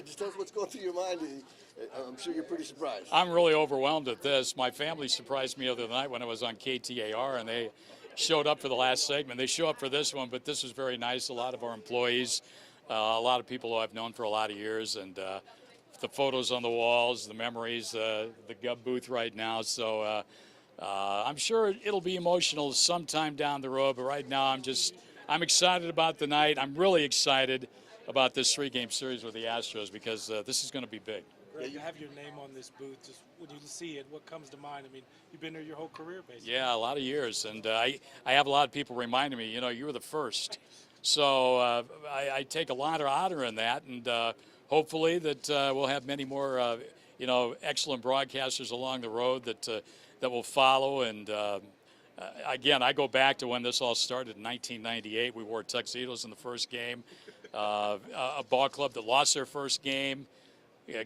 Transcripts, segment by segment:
Just tell us what's going through your mind. I'm sure you're pretty surprised. I'm really overwhelmed at this. My family surprised me the other night when I was on KTAR, and they showed up for the last segment. They show up for this one, but this was very nice. A lot of our employees, a lot of people who I've known for a lot of years, and the photos on the walls, the memories, the Gub booth right now. So I'm sure it'll be emotional sometime down the road, but right now I'm excited about the night. I'm really excited about this three-game series with the Astros because this is going to be big. Greg, you have your name on this booth. Just when you see it, what comes to mind? I mean, you've been there your whole career, basically. Yeah, a lot of years, and I have a lot of people reminding me, you were the first. So I take a lot of honor in that, and hopefully that we'll have many more, excellent broadcasters along the road that will follow. And again, I go back to when this all started in 1998. We wore tuxedos in the first game. A ball club that lost their first game.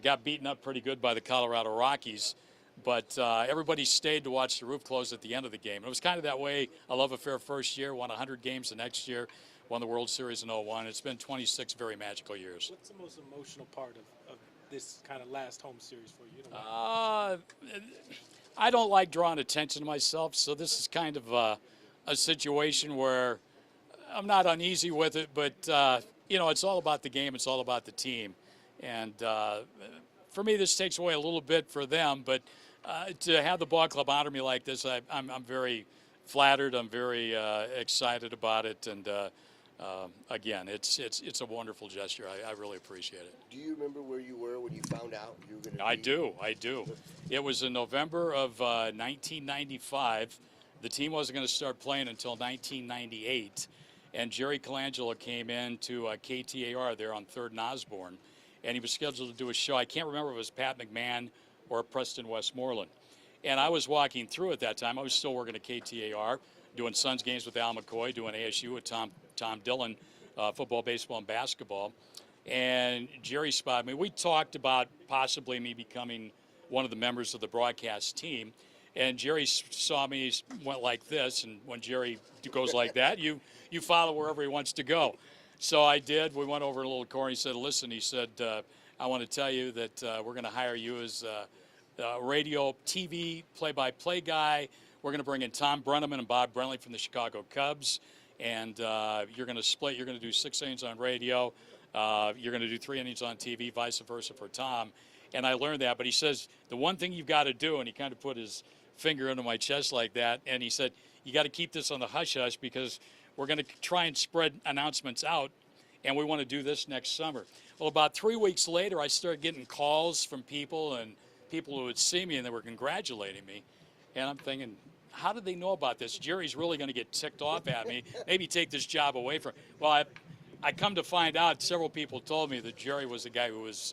Got beaten up pretty good by the Colorado Rockies, but everybody stayed to watch the roof close at the end of the game. It was kind of that way. A love affair first year, won 100 games the next year, won the World Series in 01. It's been 26 very magical years. What's the most emotional part of this kind of last home series for you? I don't like drawing attention to myself, so this is kind of a situation where I'm not uneasy with it, but, it's all about the game. It's all about the team. And for me, this takes away a little bit for them. But to have the ball club honor me like this, I'm very flattered. I'm very excited about it. And again, it's a wonderful gesture. I really appreciate it. Do you remember where you were when you found out you were going to? I do. It was in November of 1995. The team wasn't going to start playing until 1998. And Jerry Colangelo came in to KTAR there on 3rd and Osborne. And he was scheduled to do a show. I can't remember if it was Pat McMahon or Preston Westmoreland. And I was walking through at that time. I was still working at KTAR, doing Suns games with Al McCoy, doing ASU with Tom Dillon, football, baseball, and basketball. And Jerry spotted me. We talked about possibly me becoming one of the members of the broadcast team. And Jerry saw me, went like this. And when Jerry goes like that, you follow wherever he wants to go. So I did. We went over a little corner. He said, listen, he said, I want to tell you that we're going to hire you as a radio, TV, play-by-play guy. We're going to bring in Tom Brenneman and Bob Brenly from the Chicago Cubs. And you're going to split. You're going to do 6 innings on radio. You're going to do 3 innings on TV, vice versa for Tom. And I learned that. But he says, the one thing you've got to do, and he kind of put his finger under my chest like that, and he said, you got to keep this on the hush-hush because we're going to try and spread announcements out, and we want to do this next summer. Well, about 3 weeks later, I started getting calls from people and people who would see me, and they were congratulating me. And I'm thinking, how did they know about this? Jerry's really going to get ticked off at me, maybe take this job away from me. Well, I come to find out, several people told me that Jerry was the guy who was,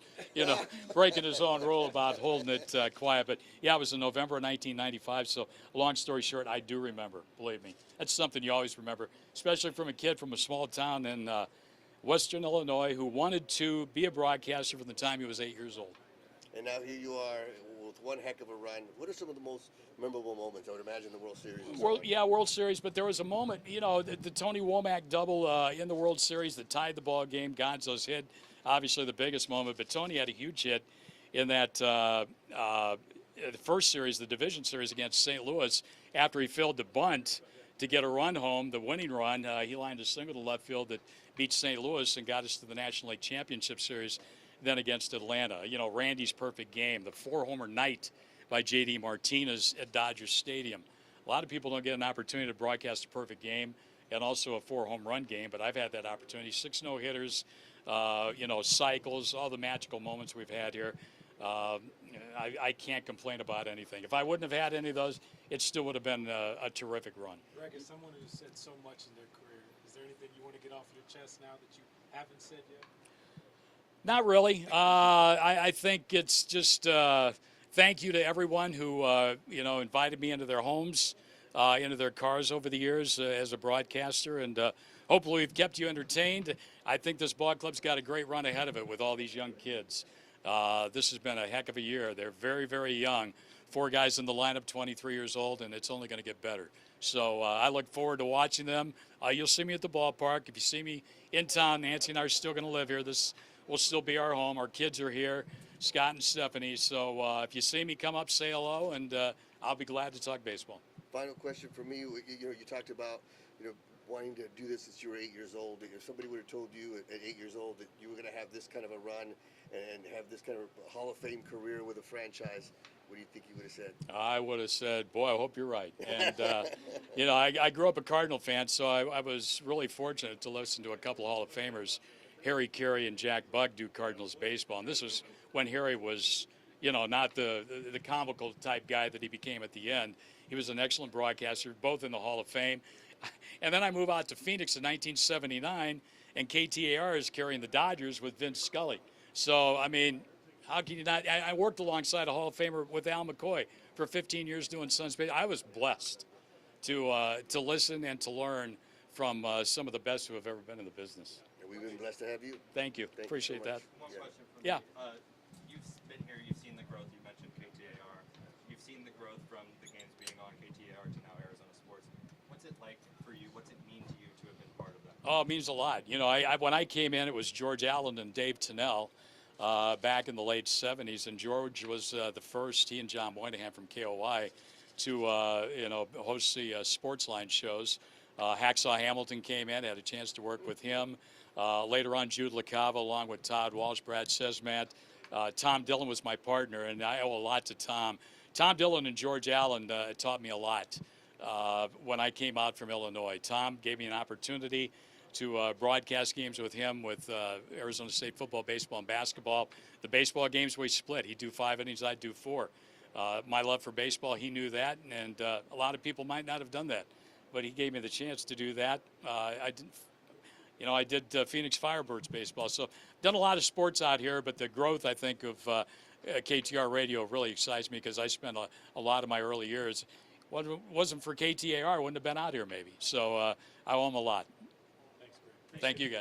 breaking his own rule about holding it quiet. But, yeah, it was in November of 1995. So, long story short, I do remember, believe me. That's something you always remember, especially from a kid from a small town in Western Illinois who wanted to be a broadcaster from the time he was 8 years old. And now here you are with one heck of a run. What are some of the most memorable moments? I would imagine the World Series. World Series, but there was a moment, the Tony Womack double in the World Series that tied the ball game. Gonzo's hit, obviously the biggest moment, but Tony had a huge hit in that the first series, the division series against St. Louis, after he filled the bunt to get a run home, the winning run. He lined a single to left field that beat St. Louis and got us to the National League Championship Series, then against Atlanta. Randy's perfect game, the 4-homer night by J.D. Martinez at Dodger Stadium. A lot of people don't get an opportunity to broadcast a perfect game and also a 4-home run game, but I've had that opportunity. 6 no-hitters, cycles, all the magical moments we've had here. I can't complain about anything. If I wouldn't have had any of those, it still would have been a terrific run. Greg, as someone who's said so much in their career, is there anything you want to get off your chest now that you haven't said yet? Not really. I think it's just thank you to everyone who invited me into their homes, into their cars over the years as a broadcaster, and hopefully we've kept you entertained. I think this ball club's got a great run ahead of it with all these young kids. This has been a heck of a year. They're very, very young. 4 guys in the lineup, 23 years old, and it's only going to get better. So I look forward to watching them. You'll see me at the ballpark. If you see me in town, Nancy and I are still going to live here this will still be our home. Our kids are here, Scott and Stephanie. So if you see me, come up, say hello, and I'll be glad to talk baseball. Final question for me. You talked about wanting to do this since you were 8 years old. If somebody would have told you at 8 years old that you were going to have this kind of a run and have this kind of Hall of Fame career with a franchise, what do you think you would have said? I would have said, boy, I hope you're right. And, I grew up a Cardinal fan, so I was really fortunate to listen to a couple of Hall of Famers, Harry Carey and Jack Buck, do Cardinals baseball. And this was when Harry was, not the comical type guy that he became at the end. He was an excellent broadcaster, both in the Hall of Fame. And then I move out to Phoenix in 1979, and KTAR is carrying the Dodgers with Vince Scully. So, I mean, how can you not? I worked alongside a Hall of Famer with Al McCoy for 15 years doing Suns baseball. I was blessed to listen and to learn from some of the best who have ever been in the business. And we've been blessed to have you. Thank you. Appreciate you so that. One question from Yeah. me. You've been here, you've seen the growth. You mentioned KTAR. You've seen the growth from the games being on KTAR to now Arizona Sports. What's it like for you? What's it mean to you to have been part of that? Oh, it means a lot. When I came in, it was George Allen and Dave Tennell back in the late 70s, and George was the first, he and John Moynihan from KOI, to host the sports line shows. Hacksaw Hamilton came in, had a chance to work with him. Later on, Jude LaCava, along with Todd Walsh, Brad Sesmat. Tom Dillon was my partner, and I owe a lot to Tom. Tom Dillon and George Allen taught me a lot when I came out from Illinois. Tom gave me an opportunity to broadcast games with him with Arizona State football, baseball, and basketball. The baseball games we split. He'd do 5 innings, I'd do 4. My love for baseball, he knew that, and a lot of people might not have done that, but he gave me the chance to do that. I did Phoenix Firebirds baseball, so done a lot of sports out here, but the growth, I think, of KTR radio really excites me because I spent a lot of my early years. Wasn't for KTAR, I wouldn't have been out here maybe. So I owe him a lot. Thanks, Greg. Thank you, guys.